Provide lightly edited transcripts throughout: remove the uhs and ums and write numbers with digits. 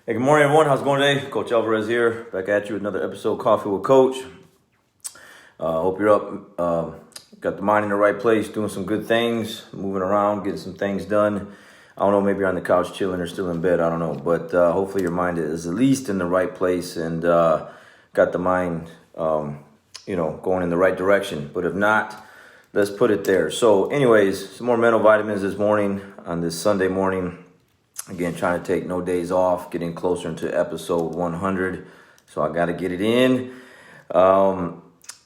Hey, good morning, everyone. How's it going today? Coach Alvarez here, back at you with another episode of Coffee with Coach. Hope you're up, got the mind in the right place, doing some good things, moving around, getting some things done. I don't know, maybe you're on the couch chilling or still in bed, I don't know. But hopefully your mind is at least in the right place and got the mind, going in the right direction. But if not, let's put it there. So anyways, some more mental vitamins this morning on this Sunday morning. Again, trying to take no days off, getting closer into episode 100. So I got to get it in. So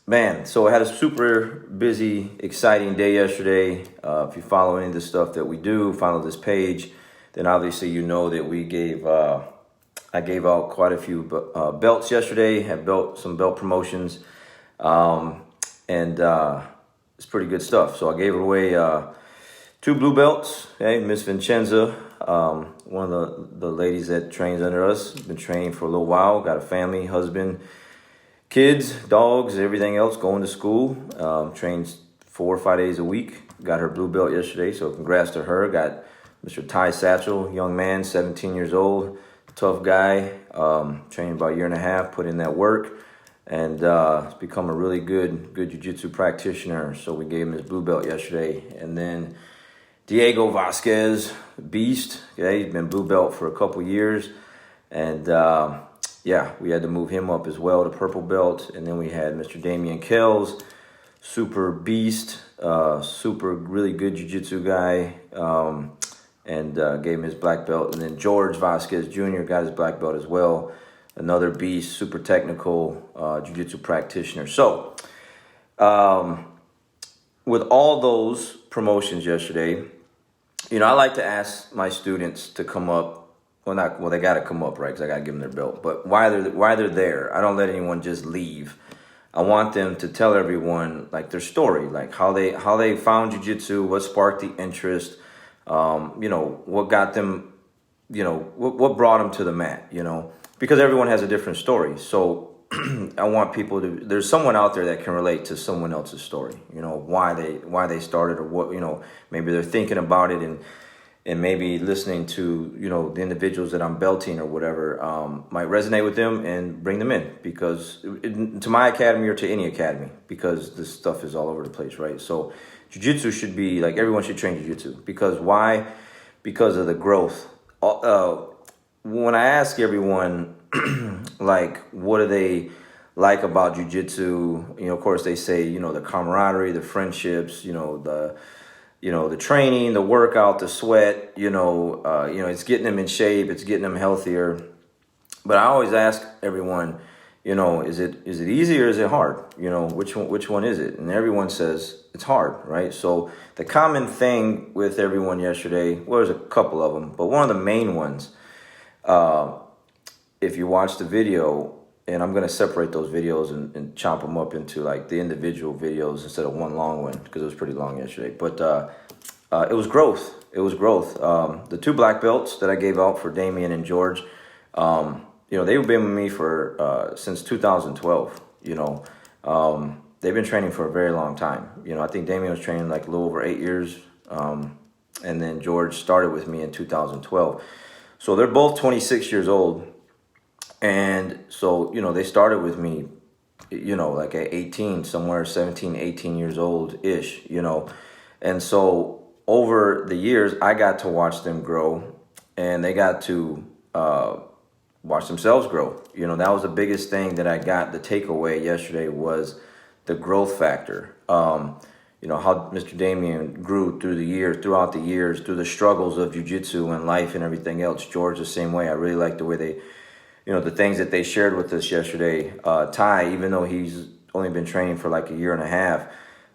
I had a super busy, exciting day yesterday. If you follow any of the stuff that we do, follow this page, then obviously you know that I gave out quite a few belts yesterday, had some belt promotions, and it's pretty good stuff. So I gave away 2 blue belts. Okay, Miss Vincenza, one of the ladies that trains under us, been training for a little while, got a family, husband, kids, dogs, everything else, going to school, trains 4 or 5 days a week, got her blue belt yesterday, so congrats to her. Got Mr. Ty Satchel, young man, 17 years old, tough guy, trained about a year and a half, put in that work, and has become a really good jiu-jitsu practitioner, so we gave him his blue belt yesterday. And then Diego Vasquez, beast. Okay, he's been blue belt for a couple years, and we had to move him up as well to purple belt. And then we had Mr. Damian Kells, super beast, super really good jiu-jitsu guy, and gave him his black belt. And then George Vasquez Jr. got his black belt as well, another beast, super technical jiu-jitsu practitioner. So with all those promotions yesterday, I like to ask my students to come up. They got to come up, right? Because I got to give them their belt. But why they're there? I don't let anyone just leave. I want them to tell everyone like their story, like how they found jiu-jitsu, what sparked the interest, what got them, what brought them to the mat, because everyone has a different story. So I want people there's someone out there that can relate to someone else's story, why they started, or what, maybe they're thinking about it and maybe listening to, the individuals that I'm belting or whatever, might resonate with them and bring them in to my academy or to any academy, because this stuff is all over the place, right? So jiu-jitsu should be like, everyone should train jiu-jitsu. Because why? Because of the growth. When I ask everyone, like, what do they like about jiu-jitsu? Of course they say, the camaraderie, the friendships, the training, the workout, the sweat, it's getting them in shape, it's getting them healthier. But I always ask everyone, is it easy or is it hard? Which one is it? And everyone says it's hard, right? So the common thing with everyone yesterday, well, there's a couple of them, but one of the main ones, if you watch the video, and I'm going to separate those videos and chop them up into like the individual videos instead of one long one, because it was pretty long yesterday. But it was growth. It was growth. The 2 black belts that I gave out for Damian and George, they've been with me for since 2012. They've been training for a very long time. I think Damian was training like a little over 8 years, and then George started with me in 2012. So they're both 26 years old. And so, they started with me, like at 18, somewhere 17, 18 years old-ish, And so over the years, I got to watch them grow, and they got to watch themselves grow. That was the biggest thing that I got. The takeaway yesterday was the growth factor. How Mr. Damian grew throughout the years, through the struggles of jiu-jitsu and life and everything else. George, the same way. I really like the way they, the things that they shared with us yesterday. Ty, even though he's only been training for like a year and a half,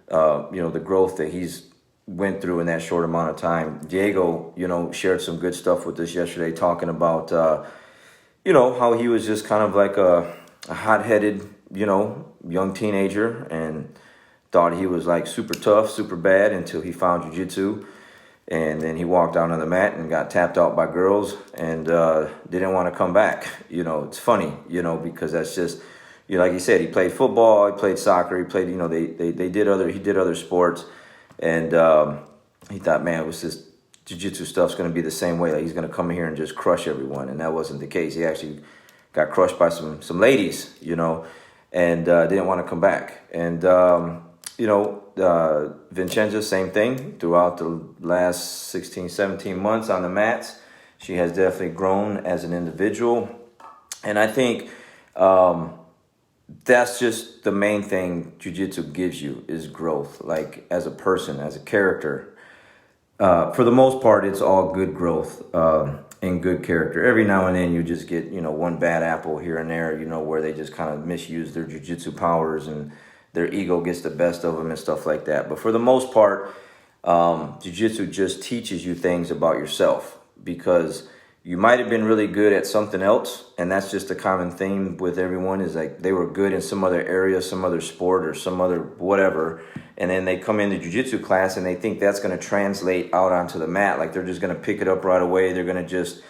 the growth that he's went through in that short amount of time. Diego, shared some good stuff with us yesterday, talking about, how he was just kind of like a hot-headed, young teenager, and thought he was like super tough, super bad until he found jiu-jitsu. And then he walked out on the mat and got tapped out by girls and didn't want to come back. It's funny, because that's just, like he said, he played football, he played soccer, he played, he did other sports. And he thought, man, it was just jiu-jitsu stuff's going to be the same way. Like he's going to come in here and just crush everyone. And that wasn't the case. He actually got crushed by some ladies, you know, and didn't want to come back. And, you know, Vincenza, same thing throughout the last 16, 17 months on the mats. She has definitely grown as an individual. And I think that's just the main thing jiu-jitsu gives you is growth, like as a person, as a character. For the most part, it's all good growth and good character. Every now and then you just get, you know, one bad apple here and there, you know, where they just kind of misuse their jiu-jitsu powers and their ego gets the best of them and stuff like that. But for the most part, jiu-jitsu just teaches you things about yourself, because you might have been really good at something else, and that's just a common theme with everyone, is like they were good in some other area, some other sport or some other whatever, and then they come into jiu-jitsu class and they think that's going to translate out onto the mat. Like they're just going to pick it up right away. They're going to just,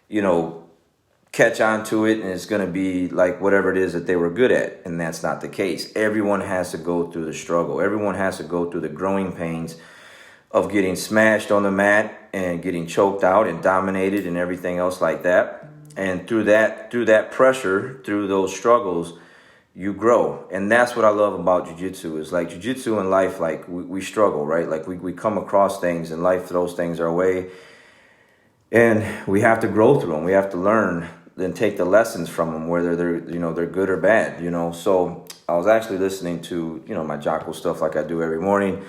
you know, catch on to it, and it's going to be like whatever it is that they were good at, and that's not the case. Everyone has to go through the struggle. Everyone has to go through the growing pains of getting smashed on the mat and getting choked out and dominated and everything else like that. And through that pressure, through those struggles, you grow. And that's what I love about jiu-jitsu, is like jiu-jitsu in life, like we struggle, right? Like we come across things and life throws things our way, and we have to grow through them. We have to learn and take the lessons from them, whether they're good or bad, you know. So I was actually listening to, you know, my Jocko stuff like I do every morning.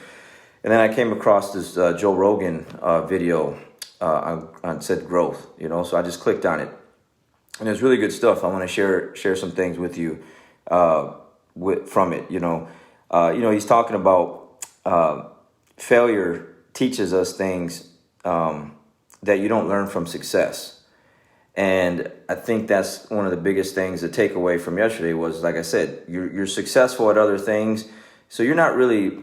And then I came across this Joe Rogan video on said growth, you know, so I just clicked on it. And it's really good stuff. I want to share some things with you from it, you know. He's talking about failure teaches us things that you don't learn from success. And I think that's one of the biggest things. The takeaway from yesterday was, like I said, you're successful at other things, so you're not really...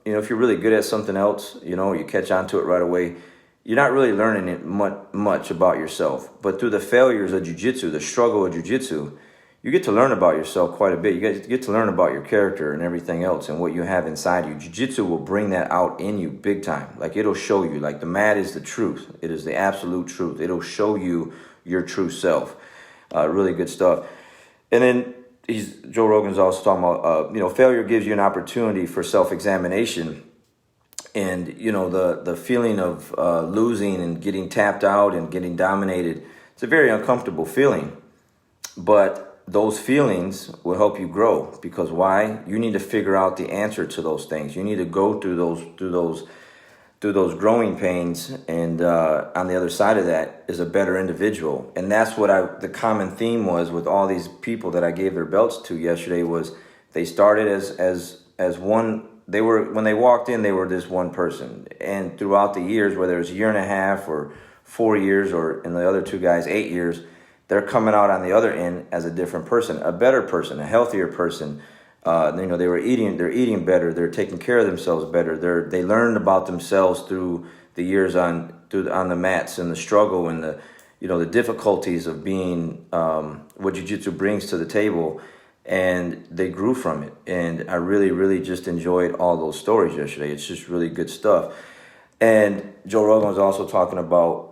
if you're really good at something else, you know, you catch on to it right away, you're not really learning it much about yourself. But through the failures of jiu-jitsu, the struggle of jiu-jitsu, you get to learn about yourself quite a bit. You get to learn about your character and everything else and what you have inside you. Jiu-jitsu will bring that out in you big time. Like it'll show you, like the mat is the truth. It is the absolute truth. It'll show you your true self. Really good stuff. And then Joe Rogan's also talking about, failure gives you an opportunity for self-examination. And, you know, the feeling of losing and getting tapped out and getting dominated, it's a very uncomfortable feeling. But those feelings will help you grow, because why? You need to figure out the answer to those things. You need to go through those growing pains, and on the other side of that is a better individual. And that's what the common theme was with all these people that I gave their belts to yesterday, was they started as one. They were, when they walked in, they were this one person, and throughout the years, whether it's a year and a half or 4 years, or in the other two guys 8 years, they're coming out on the other end as a different person, a better person, a healthier person. They're eating better. They're taking care of themselves better. They learned about themselves through the years on the mats, and the struggle and the difficulties of being what jiu-jitsu brings to the table, and they grew from it. And I really, really just enjoyed all those stories yesterday. It's just really good stuff. And Joe Rogan was also talking about,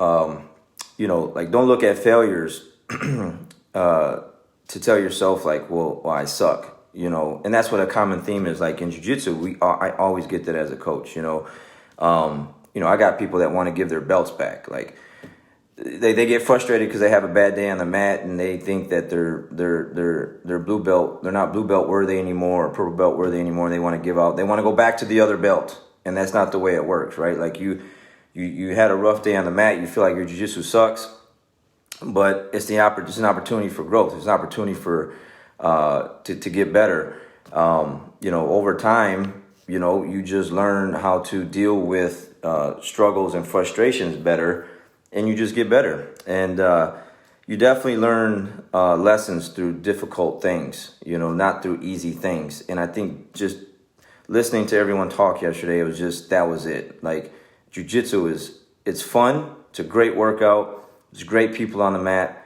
don't look at failures to tell yourself like, well, I suck. You know, and that's what a common theme is. Like in jiu-jitsu, I always get that as a coach. I got people that want to give their belts back. Like they get frustrated because they have a bad day on the mat, and they think that they're blue belt. They're not blue belt worthy anymore, or purple belt worthy anymore. And they want to give out. They want to go back to the other belt, and that's not the way it works, right? Like you had a rough day on the mat. You feel like your jiu-jitsu sucks, but it's an opportunity for growth. It's an opportunity for to get better. Over time, you just learn how to deal with struggles and frustrations better, and you just get better. And you definitely learn lessons through difficult things, not through easy things. And I think just listening to everyone talk yesterday, that was it. Like jiu-jitsu it's fun. It's a great workout. There's great people on the mat.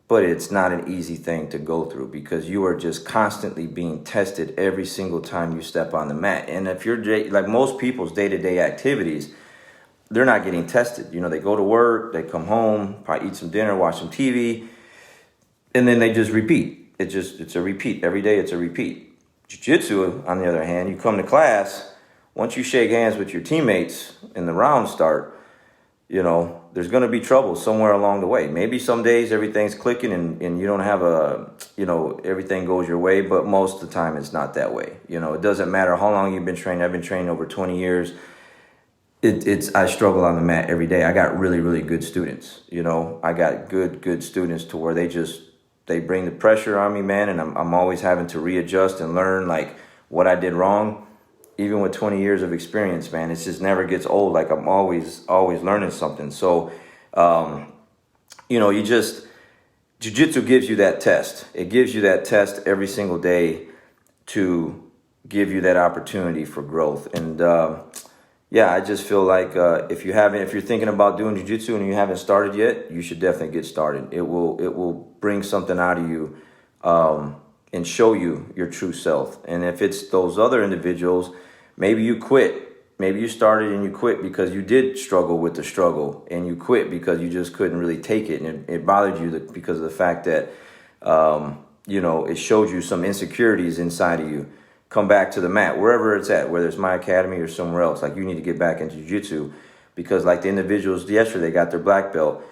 But it's not an easy thing to go through, because you are just constantly being tested every single time you step on the mat. And if you're like most people's day-to-day activities they're not getting tested. You know, they go to work, they come home, probably eat some dinner, watch some TV, and then they just repeat. It's a repeat. Every day it's a repeat. Jiu-jitsu, on the other hand, you come to class, once you shake hands with your teammates and the rounds start, you know, there's going to be trouble somewhere along the way. Maybe some days everything's clicking and you don't have everything goes your way, but most of the time it's not that way. You know, it doesn't matter how long you've been training. I've been training over 20 years. I struggle on the mat every day. I got really, really good students. You know, I got good students to where they bring the pressure on me, man, and I'm always having to readjust and learn like what I did wrong. Even with 20 years of experience, man, it just never gets old. Like I'm always learning something. So, you know, jiu-jitsu gives you that test. It gives you that test every single day to give you that opportunity for growth. And yeah, I just feel like if you're thinking about doing jiu-jitsu and you haven't started yet, you should definitely get started. It will bring something out of you and show you your true self. And if it's those other individuals, maybe you quit. Maybe you started and you quit because you did struggle with the struggle, and you quit because you just couldn't really take it, and it bothered you because of the fact that you know, it showed you some insecurities inside of you. Come back to the mat, wherever it's at, whether it's my academy or somewhere else. Like, you need to get back into jiu-jitsu, because like the individuals yesterday got their black belt.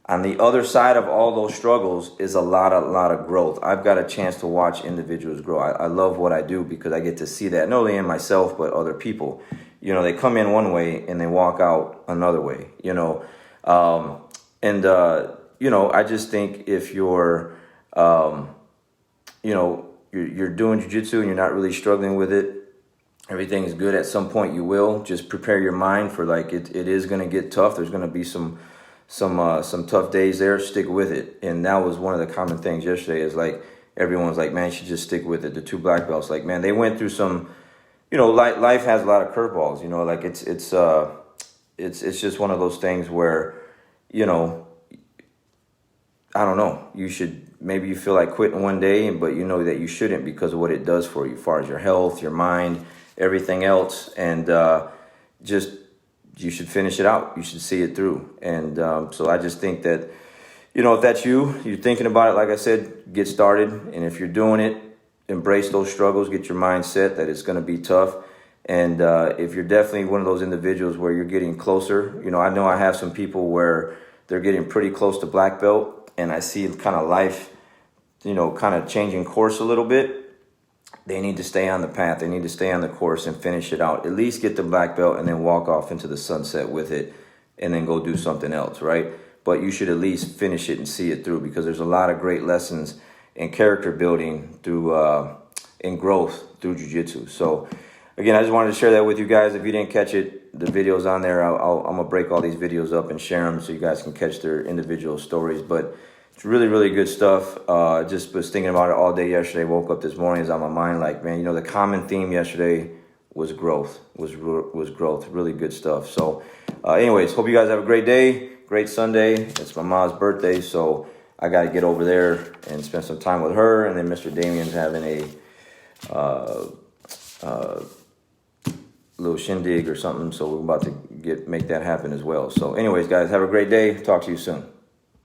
On the other side of all those struggles is a lot of growth. I've got a chance to watch individuals grow. I love what I do because I get to see that, not only in myself, but other people. You know, they come in one way and they walk out another way, you know. You know, I just think if you're, you know, you're doing jiu-jitsu and you're not really struggling with it, everything is good. At some point you will. Just prepare your mind for, like, it is going to get tough. There's going to be some tough days there. Stick with it. And that was one of the common things yesterday, is like everyone's like, man, you should just stick with it. The two black belts, like, man, they went through some, you know, life has a lot of curveballs, you know, like it's just one of those things where, you know, I don't know, maybe you feel like quitting one day, but you know that you shouldn't, because of what it does for you as far as your health, your mind, everything else. And you should finish it out. You should see it through. And so I just think that, you know, if that's you're thinking about it, like I said, get started. And if you're doing it, embrace those struggles, get your mind set that it's going to be tough. And if you're definitely one of those individuals where you're getting closer, you know I have some people where they're getting pretty close to black belt, and I see kind of life, you know, kind of changing course a little bit. They need to stay on the path. They need to stay on the course and finish it out. At least get the black belt and then walk off into the sunset with it, and then go do something else, right? But you should at least finish it and see it through, because there's a lot of great lessons in character building through in growth through jiu-jitsu. So again, I just wanted to share that with you guys. If you didn't catch it, the video's on there. I'm going to break all these videos up and share them so you guys can catch their individual stories. But it's really, really good stuff. Just was thinking about it all day yesterday. Woke up this morning, it's on my mind, like, man, you know, the common theme yesterday was growth, was growth. Really good stuff. So anyways, hope you guys have a great day, great Sunday. It's my mom's birthday, so I got to get over there and spend some time with her. And then Mr. Damien's having a little shindig or something, so we're about to make that happen as well. So anyways, guys, have a great day. Talk to you soon.